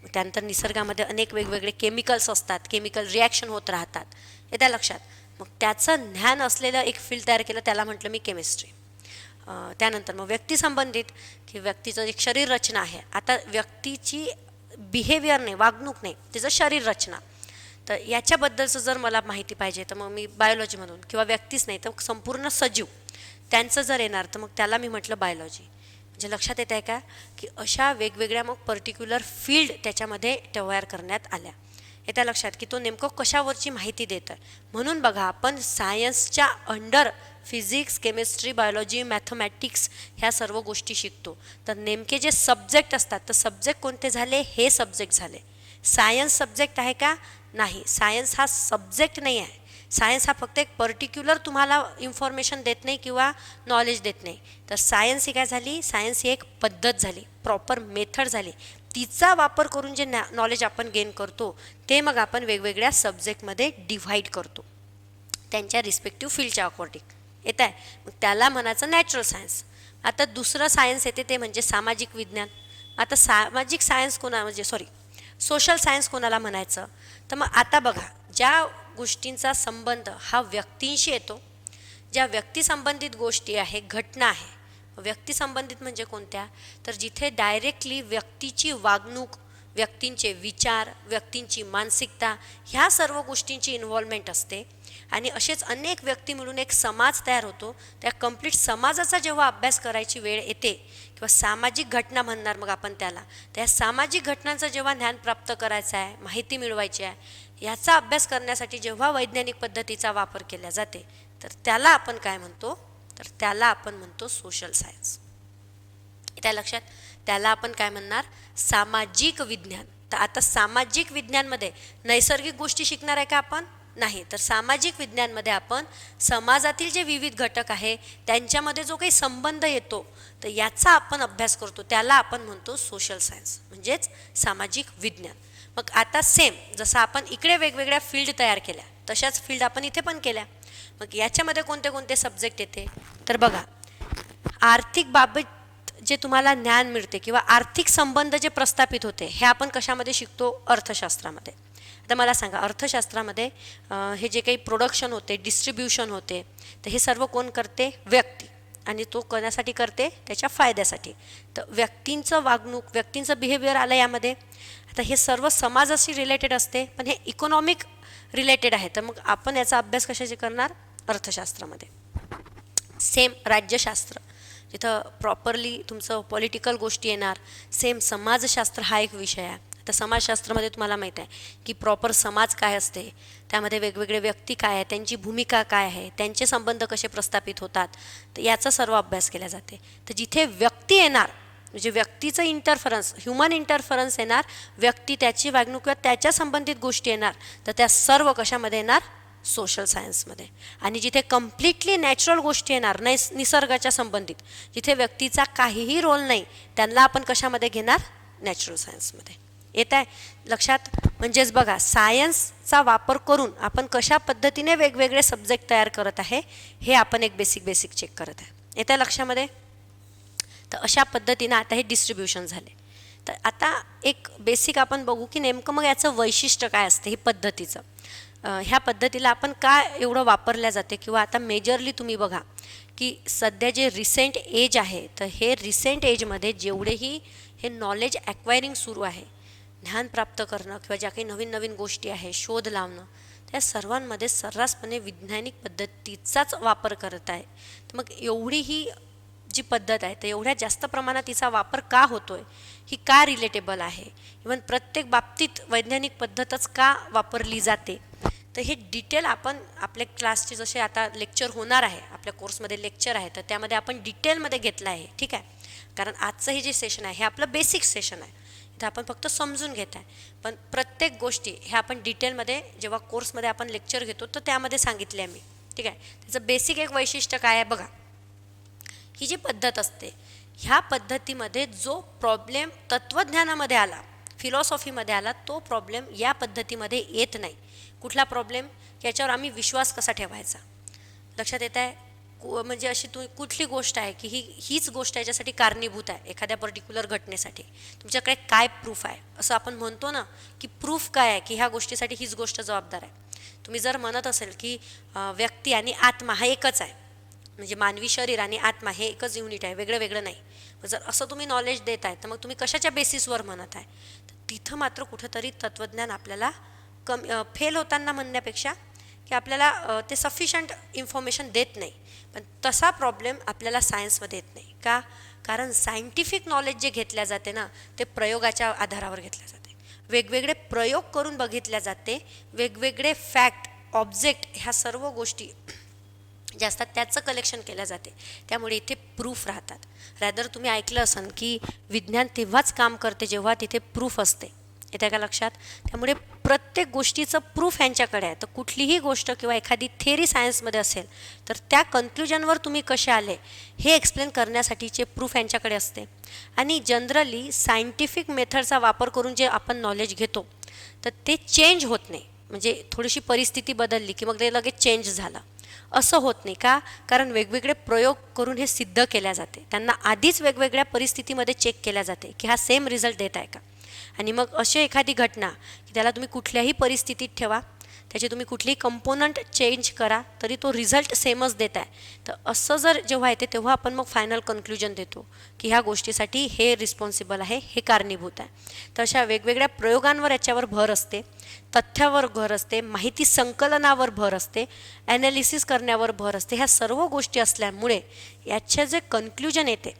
त्यानंतर निसर्गामध्ये अनेक वेगवेगळे केमिकल्स असतात, केमिकल रिॲक्शन होत राहतात, हे त्या लक्षात. मग त्याचं ज्ञान असलेलं एक फील्ड तयार केलं, त्याला म्हटलं मी केमिस्ट्री. त्यानंतर मग व्यक्तीसंबंधित, की व्यक्तीचं एक शरीर रचना आहे. आता व्यक्तीची बिहेवियर नाही, वागणूक नाही, तिचं शरीर रचना, तर याच्याबद्दलचं जर मला माहिती पाहिजे तर मग मी बायोलॉजीमधून, किंवा व्यक्तीच नाही तर संपूर्ण सजीव त्यांचं जर येणार तर मग त्याला मी म्हटलं बायोलॉजी. म्हणजे लक्षात येत आहे का, की अशा वेगवेगळ्या मग पर्टिक्युलर फील्ड त्याच्यामध्ये तयार करण्यात आल्या. येत्या लक्षात की तो नेमकं कशावरची माहिती देत आहे. म्हणून बघा आपण सायन्सच्या under physics, chemistry, biology, mathematics ह्या सर्व गोष्टी शिकतो. तर नेमके जे सब्जेक्ट असतात तर सब्जेक्ट कोणते झाले, हे सब्जेक्ट झाले. सायन्स सब्जेक्ट आहे का, नाही. सायन्स हा सब्जेक्ट नाही आहे. सायन्स हा फक्त एक पर्टिक्युलर तुम्हाला इन्फॉर्मेशन देत नाही किंवा नॉलेज देत नाही. तर सायन्स ही काय झाली, सायन्स ही एक पद्धत झाली, प्रॉपर मेथड झाली. तिचा वापर करून जे नॉलेज आपण गेन करतो ते मग आपण वेगवेगळ्या सब्जेक्टमध्ये डिव्हाइड करतो त्यांच्या रिस्पेक्टिव्ह फील्डच्या अकॉर्डिंग. येत आहे, मग त्याला म्हणायचं नॅचरल सायन्स. आता दुसरं सायन्स येते ते म्हणजे सामाजिक विज्ञान. आता सामाजिक सायन्स म्हणजे सोशल सायन्स कोणाला म्हणायचं, तर मग आता बघा ज्या गोष्टींचा संबंध हा व्यक्तींशी येतो, ज्या व्यक्तिसंबंधित गोष्टी आहे, घटना आहे. व्यक्तिसंबंधित म्हणजे कोणत्या, तर जिथे डायरेक्टली व्यक्तीची वागणूक, व्यक्तींचे विचार, व्यक्तींची मानसिकता ह्या सर्व गोष्टींची इन्व्हॉल्वमेंट असते. आणि असेच अनेक व्यक्ती मिळून एक समाज तयार होतो. त्या कंप्लीट समाजाचा जेव्हा अभ्यास करायची वेळ येते किंवा सामाजिक घटना म्हणणार मग आपण त्याला, त्या सामाजिक घटनांचं जेव्हा ज्ञान प्राप्त करायचं आहे, माहिती मिळवायची आहे, याचा अभ्यास करण्यासाठी जेव्हा वैज्ञानिक पद्धतीचा वापर केला जाते तर त्याला आपण काय म्हणतो, तर त्याला आपण म्हणतो सोशल सायन्स. त्या लक्षात, त्याला आपण काय म्हणणार, सामाजिक विज्ञान. तर आता सामाजिक विज्ञानमध्ये नैसर्गिक गोष्टी शिकणार आहे का आपण, नाही. तर सामाजिक विज्ञानमध्ये आपण समाजातील जे विविध घटक आहे त्यांच्यामध्ये जो काही संबंध येतो तर याचा आपण अभ्यास करतो, त्याला आपण म्हणतो सोशल सायन्स म्हणजेच सामाजिक विज्ञान. मग आता सेम जसं आपण इकडे वेगवेगळ्या फील्ड तयार केल्या तशाच फील्ड आपण इथे पण केल्या. मग याच्यामध्ये कोणते कोणते सब्जेक्ट येते, तर बघा आर्थिक बाबत जे तुम्हाला ज्ञान मिळते किंवा आर्थिक संबंध जे प्रस्थापित होते हे आपण कशामध्ये शिकतो, अर्थशास्त्रामध्ये. आता मला सांगा अर्थशास्त्रामध्ये हे जे काही प्रोडक्शन होते, डिस्ट्रीब्युशन होते, तर हे सर्व कोण करते, व्यक्ती. आणि तो कोणासाठी करते, त्याच्या फायद्यासाठी. तर व्यक्तींचं वागणूक, व्यक्तींचं बिहेवियर आलं यामध्ये. आता हे सर्व समाजाशी रिलेटेड असते पण हे इकॉनॉमिक रिलेटेड आहे. तर मग आपण याचा अभ्यास कशाचे करणार, अर्थशास्त्रामध्ये. सेम राज्यशास्त्र जिथं प्रॉपरली तुमचं पॉलिटिकल गोष्टी येणार. सेम समाजशास्त्र हा एक विषय आहे. तर समाजशास्त्रामध्ये तुम्हाला माहीत आहे की प्रॉपर समाज काय असते, त्यामध्ये वेगवेगळे व्यक्ती काय आहे, त्यांची भूमिका काय आहे, त्यांचे संबंध कसे प्रस्थापित होतात, तर याचा सर्व अभ्यास केला जाते. तर जिथे व्यक्ती येणार म्हणजे व्यक्तीचं इंटरफरन्स, ह्युमन इंटरफरन्स येणार, व्यक्ती त्याची वागणूक किंवा त्याच्या संबंधित गोष्टी येणार, तर त्या सर्व कशामध्ये येणार, सोशल सायन्समध्ये. आणि जिथे कम्प्लिटली नॅचरल गोष्टी येणार, निसर्गाच्या संबंधित, जिथे व्यक्तीचा काहीही रोल नाही, त्यांना आपण कशामध्ये घेणार, नॅचरल सायन्समध्ये. येत आहे लक्षात. म्हणजेच बघा सायन्सचा वापर करून आपण कशा पद्धतीने वेगवेगळे सब्जेक्ट तयार करत आहे हे आपण एक बेसिक चेक करत आहे. येत आहे लक्षामध्ये. तर अशा पद्धतीनं आता हे डिस्ट्रीब्युशन झाले. तर आता एक बेसिक आपण बघू की नेमकं मग याचं वैशिष्ट्य काय असते, हे पद्धतीचं. ह्या पद्धतीला आपण का एवढं वापरल्या जाते किंवा आता मेजरली तुम्ही बघा की सध्या जे रिसेंट एज आहे तर हे रिसेंट एजमध्ये जेवढेही हे नॉलेज ॲक्वायरिंग सुरू आहे, ज्ञान प्राप्त करणं किंवा ज्या काही नवीन नवीन गोष्टी आहे, शोध लावणं, त्या सर्वांमध्ये सर्रासपणे वैज्ञानिक पद्धतीचाच वापर करत आहे. तर मग एवढी ही जी पद्धत आहे तर एवढ्या जास्त प्रमाणात तिचा वापर का होतोय, ही का रिलेटेबल आहे, इव्हन प्रत्येक बाबतीत वैज्ञानिक पद्धतच का वापरली जाते, तर हे डिटेल आपण आपल्या क्लासचे जसे आता लेक्चर होणार आहे, आपल्या कोर्समध्ये लेक्चर आहे तर त्यामध्ये आपण डिटेलमध्ये घेतलं आहे. ठीक आहे, कारण आजचं हे जे सेशन आहे हे आपलं बेसिक सेशन आहे, इथं आपण फक्त समजून घेत आहे. पण प्रत्येक गोष्टी ह्या आपण डिटेलमध्ये जेव्हा कोर्समध्ये आपण लेक्चर घेतो तर त्यामध्ये सांगितले आहे मी. ठीक आहे, त्याचं बेसिक एक वैशिष्ट्य काय आहे बघा. ही जी पद्धत असते ह्या पद्धतीमध्ये जो प्रॉब्लेम तत्त्वज्ञानामध्ये आला, फिलॉसॉफीमध्ये आला, तो प्रॉब्लेम या पद्धतीमध्ये येत नाही. कुठला प्रॉब्लेम, याच्यावर आम्ही विश्वास कसा ठेवायचा. लक्षात येत आहे, म्हणजे अशी कुठली गोष्ट आहे की हीच गोष्ट याच्यासाठी कारणीभूत आहे, एखाद्या पर्टिक्युलर घटनेसाठी तुमच्याकडे काय प्रूफ आहे, असं आपण म्हणतो ना की प्रूफ काय आहे की ह्या गोष्टीसाठी हीच गोष्ट जबाबदार आहे. तुम्ही जर म्हणत असेल की व्यक्ती आणि आत्मा हा एकच आहे, म्हणजे मानवी शरीर आणि आत्मा हे एकच युनिट आहे, वेगळं वेगळं नाही, जर असं तुम्ही नॉलेज देत आहे तर मग तुम्ही कशाच्या बेसिसवर म्हणत आहे. तर तिथं मात्र कुठंतरी तत्त्वज्ञान आपल्याला फेल होताना म्हणण्यापेक्षा की आपल्याला ते सफिशंट इन्फॉर्मेशन देत नाही. पण तसा प्रॉब्लेम आपल्याला सायन्समध्ये येत नाही का, कारण सायंटिफिक नॉलेज जे घेतल्या जाते ना ते प्रयोगाच्या आधारावर घेतल्या जाते. वेगवेगळे प्रयोग करून बघितल्या जाते, वेगवेगळे फॅक्ट, ऑब्जेक्ट ह्या सर्व गोष्टी ज्या असतात त्याचं कलेक्शन केल्या जाते. त्यामुळे इथे प्रूफ राहतात. रॅदर तुम्ही ऐकलं असन की विज्ञान तेव्हाच काम करते जेव्हा तिथे प्रूफ असते. येते का लक्षात? त्यामुळे प्रत्येक गोष्टीचं प्रूफ यांच्याकडे आहे. तर कुठलीही गोष्ट किंवा एखादी थेअरी सायन्समध्ये असेल तर त्या कन्क्लुजनवर तुम्ही कसे आले हे एक्सप्लेन करण्यासाठीचे प्रूफ यांच्याकडे असते. आणि जनरली सायंटिफिक मेथडचा वापर करून जे आपण नॉलेज घेतो तर ते चेंज होत नाही. म्हणजे थोडीशी परिस्थिती बदलली की मग ते लगेच चेंज झालं असं होत नाही. का? कारण वेगवेगळे प्रयोग करून हे सिद्ध केल्या जाते. त्यांना आधीच वेगवेगळ्या परिस्थितीमध्ये चेक केल्या जाते की हा सेम रिझल्ट देत आहे का. आणि मग अशी एखादी घटना की त्याला तुम्ही कुठल्याही परिस्थितीत ठेवा, त्याचे तुम्ही कुठलीही कंपोनंट चेंज करा तरी तो रिझल्ट सेमच देत आहे. तर असं जर जेव्हा येते तेव्हा आपण मग फायनल कन्क्लुजन देतो की ह्या गोष्टीसाठी हे रिस्पॉन्सिबल आहे, हे कारणीभूत आहे. तर अशा वेगवेगळ्या प्रयोगांवर याच्यावर भर असते, तथ्यावर भर असते, माहिती संकलनावर भर असते, ॲनालिसिस करण्यावर भर असते. ह्या सर्व गोष्टी असल्यामुळे याचे जे कन्क्लुजन येते,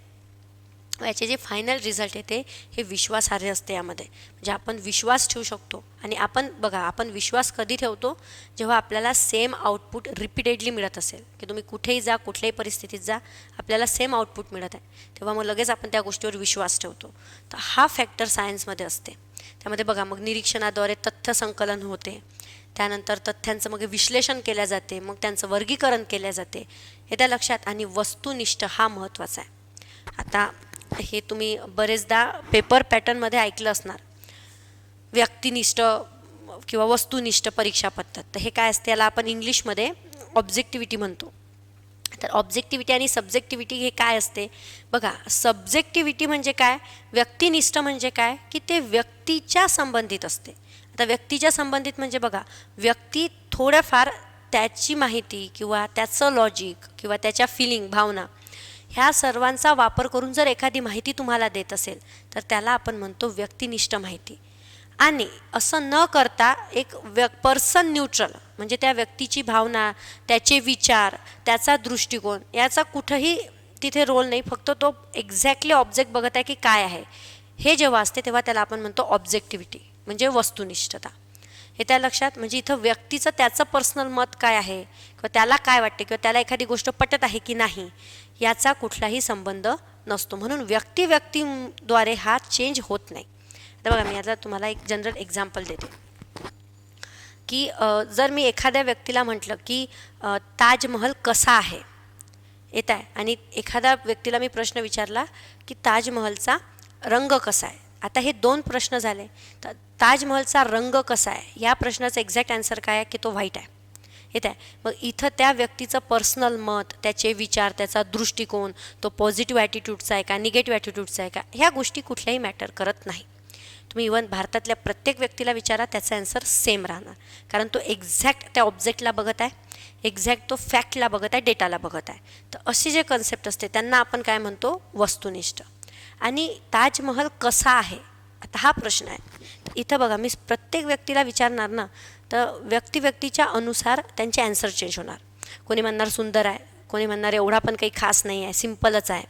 याचे जे फायनल रिझल्ट येते हे विश्वासार्ह असते. यामध्ये म्हणजे आपण विश्वास ठेवू शकतो. आणि आपण बघा, आपण विश्वास कधी ठेवतो? जेव्हा आपल्याला सेम आउटपुट रिपीटेडली मिळत असेल, की तुम्ही कुठेही जा, कुठल्याही परिस्थितीत जा, आपल्याला सेम आउटपुट मिळत आहे, तेव्हा मग लगेच आपण त्या गोष्टीवर विश्वास ठेवतो. तर हा फॅक्टर सायन्समध्ये असते. त्यामध्ये बघा, मग निरीक्षणाद्वारे तथ्य संकलन होते, त्यानंतर तथ्यांचं मग विश्लेषण केल्या जाते, मग त्यांचं वर्गीकरण केल्या जाते. हे त्या लक्षात. आणि वस्तुनिष्ठ हा महत्त्वाचा आहे. आता हे तुम्ही बरेचदा पेपर पॅटर्नमध्ये ऐकलं असणार, व्यक्तिनिष्ठ किंवा वस्तुनिष्ठ परीक्षा पद्धत. तर हे काय असते? याला आपण इंग्लिशमध्ये ऑब्जेक्टिव्हिटी म्हणतो. तर ऑब्जेक्टिव्हिटी आणि सब्जेक्टिव्हिटी हे काय असते? बघा, सब्जेक्टिव्हिटी म्हणजे काय, व्यक्तिनिष्ठ म्हणजे काय की ते व्यक्तीच्या संबंधित असते. आता व्यक्तीच्या संबंधित म्हणजे बघा, व्यक्ती थोड्याफार त्याची माहिती किंवा त्याचं लॉजिक किंवा त्याच्या फिलिंग, भावना ह्या सर्वांचा वापर करून जर एखादी माहिती तुम्हाला देत असेल तर त्याला आपण म्हणतो व्यक्तिनिष्ठ माहिती. आणि असं न करता एक पर्सन न्यूट्रल म्हणजे त्या व्यक्तीची भावना, त्याचे विचार, त्याचा दृष्टिकोन याचा कुठंही तिथे रोल नाही, फक्त तो एक्झॅक्टली ऑब्जेक्ट बघत आहे की काय आहे हे जेव्हा असते तेव्हा त्याला आपण म्हणतो ऑब्जेक्टिव्हिटी म्हणजे वस्तुनिष्ठता. हे त्या लक्षात. म्हणजे इथं व्यक्तीचं त्याचं पर्सनल मत काय आहे किंवा त्याला काय वाटते किंवा त्याला एखादी गोष्ट पटत आहे की नाही याचा कुठलाही संबंध नसतो. म्हणून व्यक्तीद्वारे हा चेंज होत नाही. आता बघा, मी आता तुम्हाला एक जनरल एक्झाम्पल देते की जर मी एखाद्या व्यक्तीला म्हटलं की ताजमहल कसा आहे, येत आहे, आणि एखाद्या व्यक्तीला मी प्रश्न विचारला की ताजमहलचा रंग कसा आहे. आता हे दोन प्रश्न झाले. तर ताजमहलचा रंग कसा आहे या प्रश्नाचं एक्झॅक्ट आन्सर काय आहे की तो व्हाईट आहे. येत आहे. मग इथं त्या व्यक्तीचं पर्सनल मत, त्याचे विचार, त्याचा दृष्टिकोन, तो पॉझिटिव्ह ॲटिट्यूडचा आहे का, निगेटिव्ह ॲटिट्यूडचा आहे का, ह्या गोष्टी कुठल्याही मॅटर करत नाही. तुम्ही इव्हन भारतातल्या प्रत्येक व्यक्तीला विचारा, त्याचा आन्सर सेम राहणार. कारण तो एक्झॅक्ट त्या ऑब्जेक्टला बघत आहे, एक्झॅक्ट तो फॅक्टला बघत आहे, डेटाला बघत आहे. तर अशी जे कन्सेप्ट असते त्यांना आपण काय म्हणतो? वस्तुनिष्ठ. आणि ताजमहल कसा आहे आता हा प्रश्न आहे. इथं बघा, मी प्रत्येक व्यक्तीला विचारणार ना, तर व्यक्तीच्या अनुसार त्यांचे ॲन्सर चेंज होणार. कोणी म्हणणार सुंदर आहे, कोणी म्हणणार एवढा पण काही खास नाही आहे, सिम्पलच आहे,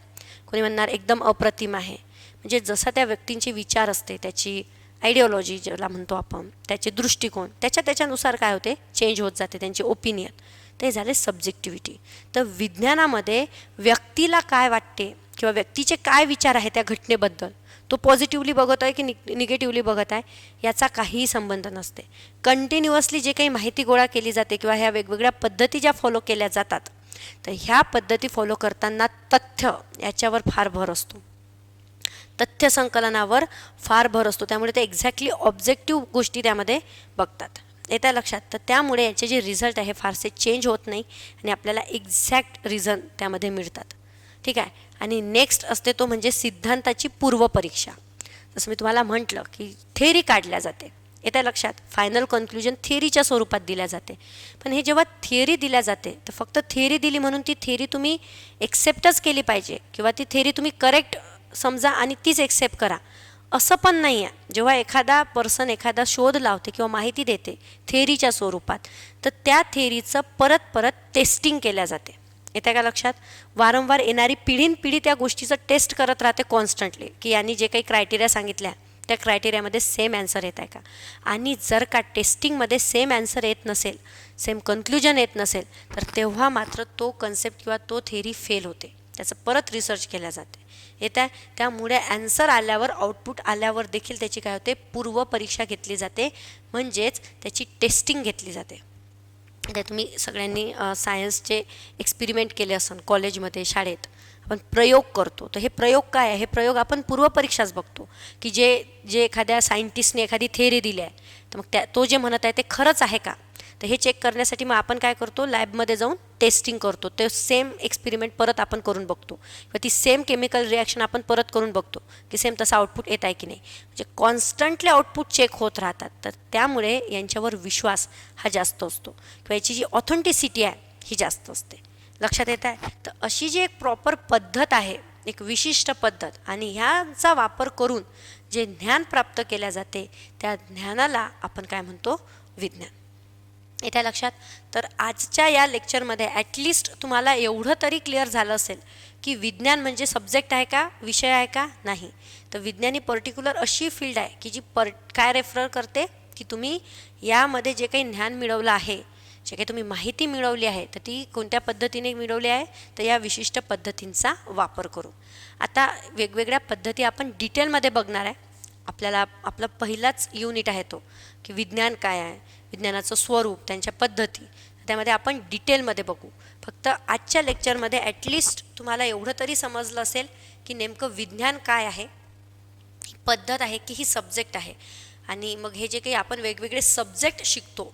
कोणी म्हणणार एकदम अप्रतिम आहे. म्हणजे जसा त्या व्यक्तींचे विचार असते, त्याची आयडिओलॉजी ज्याला म्हणतो आपण, त्याचे दृष्टिकोन, त्याच्यानुसार काय होते? चेंज होत जाते त्यांची ओपिनियन. ते झाले सब्जेक्टिव्हिटी. तर विज्ञानामध्ये व्यक्तीला काय वाटते किंवा व्यक्तीचे काय विचार आहे त्या घटनेबद्दल, तो पॉझिटिव्हली बघत आहे की निगेटिव्हली बघत आहे याचा काहीही संबंध नसते. कंटिन्युअसली जे काही माहिती गोळा केली जाते किंवा ह्या वेगवेगळ्या पद्धती ज्या फॉलो केल्या जातात, तर ह्या पद्धती फॉलो करताना तथ्य याच्यावर फार भर असतो, तथ्य संकलनावर फार भर असतो. त्यामुळे ते एक्झॅक्टली ऑब्जेक्टिव्ह गोष्टी त्यामध्ये बघतात. येत्या लक्षात. तर त्यामुळे याचे जे रिझल्ट आहे फारसे चेंज होत नाही आणि आपल्याला एक्झॅक्ट रिझन त्यामध्ये मिळतात. ठीक आहे. आणि नेक्स्ट असते तो म्हणजे सिद्धांताची पूर्वपरीक्षा. जसं मी तुम्हाला म्हटलं की थेअरी काढल्या जाते. येत्या लक्षात. फायनल कन्क्लुजन थेअरीच्या स्वरूपात दिल्या जाते. पण हे जेव्हा थेअरी दिल्या जाते तर फक्त थेअरी दिली म्हणून ती थेअरी तुम्ही एक्सेप्टच केली पाहिजे किंवा ती थेअरी तुम्ही करेक्ट समजा आणि तीच एक्सेप्ट करा असं पण नाही आहे. जेव्हा एखादा पर्सन एखादा शोध लावते किंवा माहिती देते थेअरीच्या स्वरूपात, तर त्या थेअरीचं परत टेस्टिंग केल्या जाते. येत्या का लक्षात. वारंवार येणारी पिढीनपिढी त्या गोष्टीचं टेस्ट करत राहते कॉन्स्टंटली, की यांनी जे काही क्रायटेरिया सांगितल्या त्या क्रायटेरियामध्ये सेम ॲन्सर येत आहे का. आणि जर का टेस्टिंगमध्ये सेम ॲन्सर येत नसेल, सेम कन्क्ल्युजन येत नसेल, तर तेव्हा मात्र तो कन्सेप्ट किंवा तो थेरी फेल होते, त्याचं परत रिसर्च केल्या जाते. येत आहे. त्यामुळे ॲन्सर आल्यावर, आउटपुट आल्यावर देखील त्याची काय होते, पूर्वपरीक्षा घेतली जाते, म्हणजेच त्याची टेस्टिंग घेतली जाते. ते तुम्ही सगळ्यांनी सायन्सचे एक्सपेरिमेंट केले असन कॉलेजमध्ये, शाळेत आपण प्रयोग करतो. तर हे प्रयोग काय आहे, हे प्रयोग आपण पूर्वपरीक्षाच बघतो, की जे एखाद्या सायंटिस्टने एखादी थेअरी दिली आहे, तर मग तो जे म्हणत आहे ते खरंच आहे का. तर हे चेक करण्यासाठी मग आपण काय करतो, लॅबमध्ये जाऊन टेस्टिंग करतो. ते सेम एक्सपेरिमेंट परत आपण करून बघतो, किंवा ती सेम केमिकल रिॲक्शन आपण परत करून बघतो की सेम तसा आउटपुट येत आहे की नाही. म्हणजे कॉन्स्टंटली आउटपुट चेक होत राहतात. तर त्यामुळे यांच्यावर विश्वास हा जास्त असतो, किंवा याची जी ऑथेंटिसिटी आहे ही जास्त असते. लक्षात येत आहे. तर अशी जी एक प्रॉपर पद्धत आहे, एक विशिष्ट पद्धत, आणि ह्याचा वापर करून जे ज्ञान प्राप्त केल्या जाते, त्या ज्ञानाला आपण काय म्हणतो, विज्ञान. येत्या लक्षात. तर आजच्या या लेक्चरमध्ये ॲटलिस्ट तुम्हाला एवढं तरी क्लिअर झालं असेल की विज्ञान म्हणजे सब्जेक्ट आहे का, विषय आहे का, नाही. तर विज्ञान ही पर्टिक्युलर अशी फील्ड आहे की जी काय रेफर करते, की तुम्ही यामध्ये जे काही ज्ञान मिळवलं आहे, जे काही तुम्ही माहिती मिळवली आहे, तर ती कोणत्या पद्धतीने मिळवली आहे, तर या विशिष्ट पद्धतींचा वापर करू. आता वेगवेगळ्या पद्धती आपण डिटेलमध्ये बघणार आहे. आपल्याला आपला पहिलाच युनिट आहे तो, की विज्ञान काय आहे, विज्ञानाचं स्वरूप, त्यांच्या पद्धती, त्यामध्ये आपण डिटेलमध्ये बघू. फक्त आजच्या लेक्चरमध्ये ॲटलिस्ट तुम्हाला एवढं तरी समजलं असेल की नेमकं विज्ञान काय आहे, ही पद्धत आहे की ही सब्जेक्ट आहे. आणि मग हे जे काही आपण वेगवेगळे सब्जेक्ट शिकतो,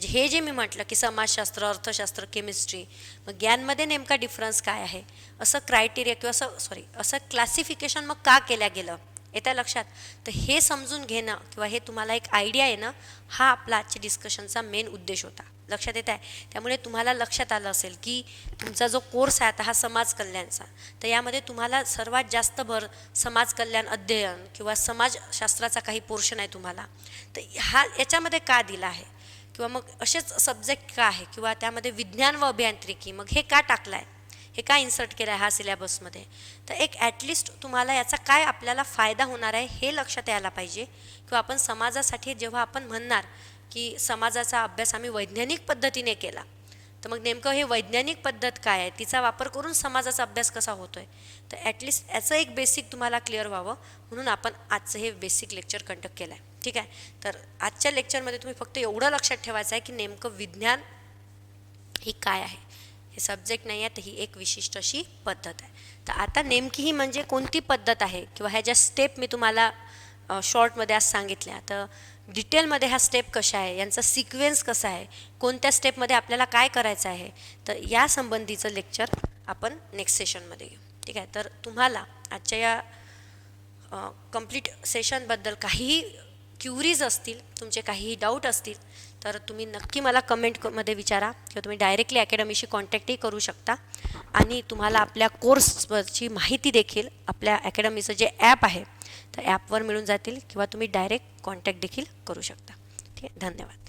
हे जे मी म्हटलं की समाजशास्त्र, अर्थशास्त्र, केमिस्ट्री, मग ज्ञानमध्ये नेमका डिफरन्स काय आहे, असं क्रायटेरिया किंवा असं क्लासिफिकेशन मग का केलं गेलं, येत्या लक्षात. तर हे समजून घेणं किंवा हे तुम्हाला एक आयडिया येणं, हा आपला आजच्या डिस्कशनचा मेन उद्देश होता. लक्षात येत आहे. त्यामुळे तुम्हाला लक्षात आलं असेल की तुमचा जो कोर्स आहे आता हा समाज कल्याणचा, तर यामध्ये तुम्हाला सर्वात जास्त भर समाज कल्याण अध्ययन किंवा समाजशास्त्राचा काही पोर्शन आहे तुम्हाला, तर याच्यामध्ये का दिला आहे, किंवा मग असेच सब्जेक्ट का आहे, किंवा त्यामध्ये विज्ञान व अभियांत्रिकी मग हे का टाकलं आहे, हे काय इन्सर्ट केलं आहे हा सिलेबसमध्ये. तर एक ॲटलिस्ट तुम्हाला याचा काय आपल्याला फायदा होणार आहे हे लक्षात यायला पाहिजे. किंवा आपण समाजासाठी जेव्हा आपण म्हणणार की समाजाचा अभ्यास आम्ही वैज्ञानिक पद्धतीने केला, तर मग नेमकं हे वैज्ञानिक पद्धत काय आहे, तिचा वापर करून समाजाचा अभ्यास कसा होतो आहे, तर ॲटलिस्ट याचं एक बेसिक तुम्हाला क्लिअर व्हावं म्हणून आपण आजचं हे बेसिक लेक्चर कंडक्ट केलं आहे. ठीक आहे. तर आजच्या लेक्चरमध्ये तुम्ही फक्त एवढं लक्षात ठेवायचं आहे की नेमकं विज्ञान ही काय आहे, हे सब्जेक्ट नाही आहे, तर ही एक विशिष्ट अशी पद्धत आहे. तर आता नेमकी ही म्हणजे कोणती पद्धत आहे, किंवा ह्या ज्या स्टेप मी तुम्हाला शॉर्टमध्ये आज सांगितल्या, तर डिटेलमध्ये ह्या स्टेप कशा आहे, यांचा सिक्वेन्स कसा आहे, कोणत्या स्टेपमध्ये आपल्याला काय करायचं आहे, तर या संबंधीचं लेक्चर आपण नेक्स्ट सेशनमध्ये घेऊ. ठीक आहे. तर तुम्हाला आजच्या या कंप्लीट सेशनबद्दल काहीही क्युरीज असतील, तुमचे काहीही डाऊट असतील, तर तुम्ही नक्की मला कमेंटमध्ये विचारा, किंवा तुम्ही डायरेक्टली अकॅडमीशी कॉन्टॅक्टही करू शकता. आणि तुम्हाला आपल्या कोर्सची माहिती देखील आपल्या अकॅडमीचं जे ॲप आहे, तर ॲपवर मिळून जातील, किंवा तुम्ही डायरेक्ट कॉन्टॅक्ट देखील करू शकता. ठीक आहे. धन्यवाद.